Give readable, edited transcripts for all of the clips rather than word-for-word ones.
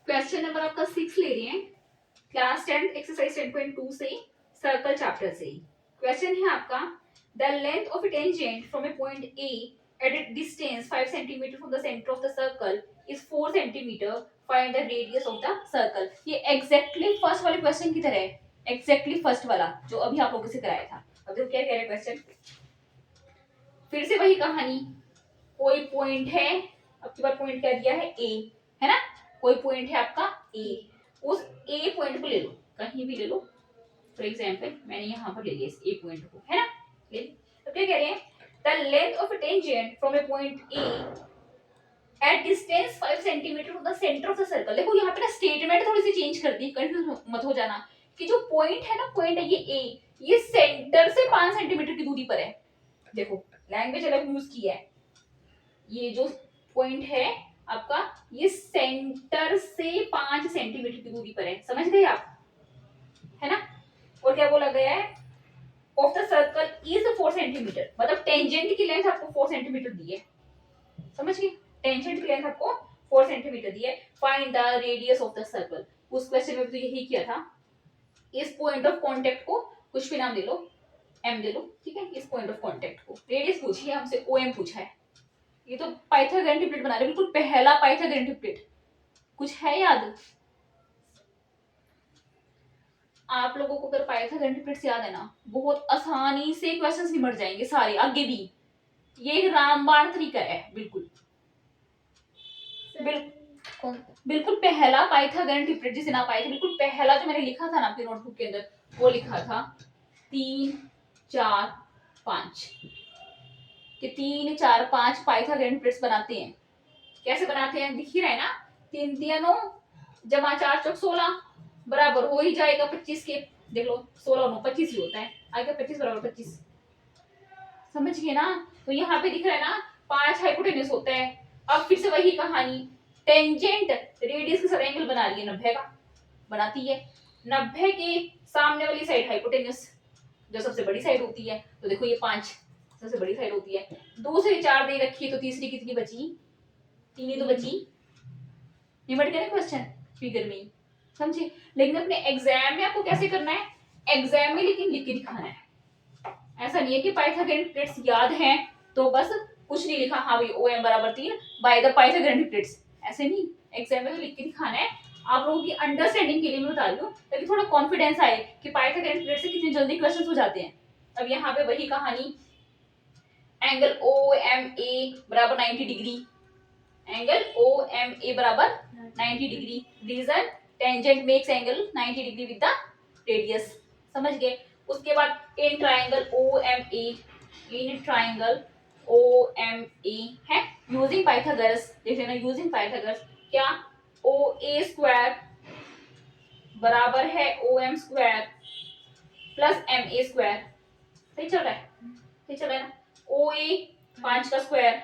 Question number आपका 6 ले रहे हैं क्लास 10 एक्सरसाइज 10.2 से सर्कल चैप्टर से। क्वेश्चन है आपका the length of a tangent from a point A at a distance 5 centimetre from the centre of the circle is 4 centimetre, find the radius of the circle. ये exactly first वाले question की तरह है, exactly first वाला जो अभी आप लोगों से कराया था। अब देखो क्या कह रहे हैं क्वेश्चन, फिर से वही कहानी, कोई पॉइंट है, अब की बार पॉइंट क्या दिया है ए, है ना, कोई पॉइंट है आपका ए, उस ए पॉइंट को ले लो, कहीं भी ले लो, फॉर एग्जांपल मैंने यहाँ पर ले लिया इस ए पॉइंट को, है ना, ले तो क्या कह रहे हैं the length of a tangent from a point A at distance 5 centimetre from the centre of the circle. देखो यहाँ पे ना स्टेटमेंट थोड़ी सी चेंज कर दी, कंफ्यूज मत हो जाना कि जो पॉइंट है ना, पॉइंट है ये ए, ये सेंटर से 5 सेंटीमीटर की दूरी पर है। देखो लैंग्वेज अलग यूज की है, ये जो पॉइंट है आपका ये सेंटर से 5 सेंटीमीटर की दूरी पर है, समझ गए आप, है ना। और क्या बोला गया है, of the circle is 4 centimetre, मतलब टेंजेंट की लेंथ आपको 4 सेंटीमीटर दी है, समझ गए, टेंजेंट की लेंथ आपको 4 सेंटीमीटर दी है, find the radius of the circle. उस क्वेश्चन में तो यही किया था, इस पॉइंट ऑफ कांटेक्ट को कुछ भी नाम दे लो, एम दे लो, ठीक है, इस पॉइंट ऑफ कांटेक्ट को रेडियस पूछी है हमसे, ओ एम पूछा है। ये तो पाइथागोरन ट्रिपलेट बना रहे, बिल्कुल पहला पाइथागोरन ट्रिपलेट, कुछ है याद आप लोगों को? अगर पाइथागोरन ट्रिपलेट्स याद है ना, बहुत आसानी से क्वेश्चंस निमट जाएंगे सारे, आगे भी ये एक रामबाण तरीका है, बिल्कुल बिल्कुल पहला पाइथागोरन ट्रिपलेट जिसे ना पाए थे, बिल्कुल पहला जो मैंने लिखा था ना आपकी नोटबुक के अंदर, वो लिखा था 3 4 5 कि 3 4 5 पाइथागोरन ट्रिपलेट्स बनाते हैं। कैसे बनाते हैं दिख ही रहा है ना, 3 3 9 जमा 4 चौक 16 बराबर हो ही जाएगा 25 के, देख लो 16 9 25 ही होता है, आगे 25 बराबर 25, समझ गए ना। तो यहाँ पे दिख रहा है ना 5 हाइपोटेन्यूज होता है। अब फिर से वही कहानी, टेंजेंट रेडियस के साथ एंगल बना रही है 90 का, बनाती है 90 के सामने वाली साइड हाइपोटेन्यूज जो सबसे बड़ी साइड होती है, तो देखो ये 5 सबसे बड़ी साइड होती है, दूसरी 4 दे रखी है, तो तीसरी कितनी बची, 3 ही तो बची, निमट गया ना क्वेश्चन फिगर में, समझे। लेकिन अपने एग्जाम में आपको कैसे करना है, एग्जाम में लेकिन लिख के दिखाना है, ऐसा नहीं है कि पाइथागोरन ट्रिपलेट्स याद हैं तो बस कुछ नहीं लिखा, हाँ भाई ओ एम बराबर 3 बाय द पाइथागोरन ट्रिपलेट्स, ऐसे नहीं, एग्जाम में तो लिख के दिखाना है। आप लोगों की अंडरस्टैंडिंग के लिए मैं बता रही हूँ, ताकि थोड़ा कॉन्फिडेंस आए कि पाइथागोरन ट्रिपलेट्स से कितनी जल्दी क्वेश्चन हो जाते हैं। अब यहाँ पे वही कहानी, एंगल ओ एम ए बराबर 90 degree, angle O M A बराबर 90 degree, reason tangent makes angle 90 degree with the radius, समझ गए। उसके बाद in triangle O M A, in triangle O M A है यूजिंग पाइथागोरस, देख लेना यूजिंग पाइथागोरस, क्या ओ ए स्क्वायर बराबर है O M square plus M A square, सही चल रहा है, सही चल रहा है ना। ओ ए 5 का स्क्वायर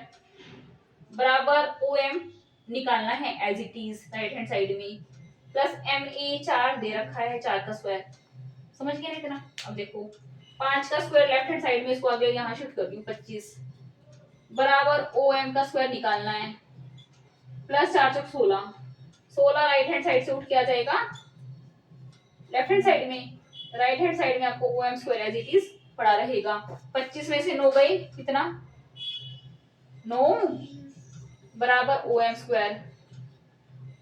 बराबर ओ एम निकालना है as it is right hand side में, प्लस एम ए 4 दे रखा है 4 का स्क्वायर, समझ गया ना इतना। अब देखो 5 का स्क्वायर लेफ्ट हैंड साइड में, इसको आगे यहाँ शिफ्ट कर दूं 25 बराबर ओ एम का स्क्वायर निकालना है, प्लस 4 चौक 16, 16 राइट हैंड साइड से उठ के आ जाएगा लेफ्ट हैंड साइड में, राइट हैंड साइड में आपको O M square as it is पड़ा रहेगा। 25 में से 9 गए, कितना 9 बराबर ओ एम स्क्वायर।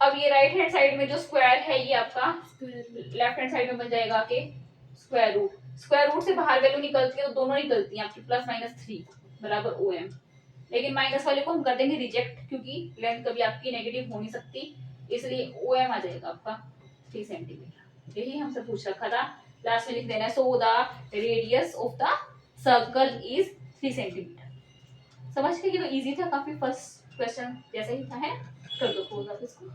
अब ये राइट हैंड साइड में जो स्क्वायर है ये आपका लेफ्ट हैंड साइड में बन जाएगा के स्क्वायर रूट, स्क्वायर रूट से बाहर वैल्यू निकलती है तो दोनों निकलती हैं आपकी प्लस माइनस 3 बराबर ओ एम, लेकिन माइनस वाले को हम कर देंगे रिजेक्ट क्योंकि लेंथ कभी आपकी नेगेटिव हो नहीं सकती, इसलिए ओ एम आ जाएगा आपका 3 सेंटीमीटर। यही हमसे पूछ रखा था, लास्ट में लिख देना है so the radius of the circle is 3 centimetre. समझ गए, ये तो इजी था काफी, फर्स्ट क्वेश्चन जैसा ही था, है कर दो खोज आप इसको।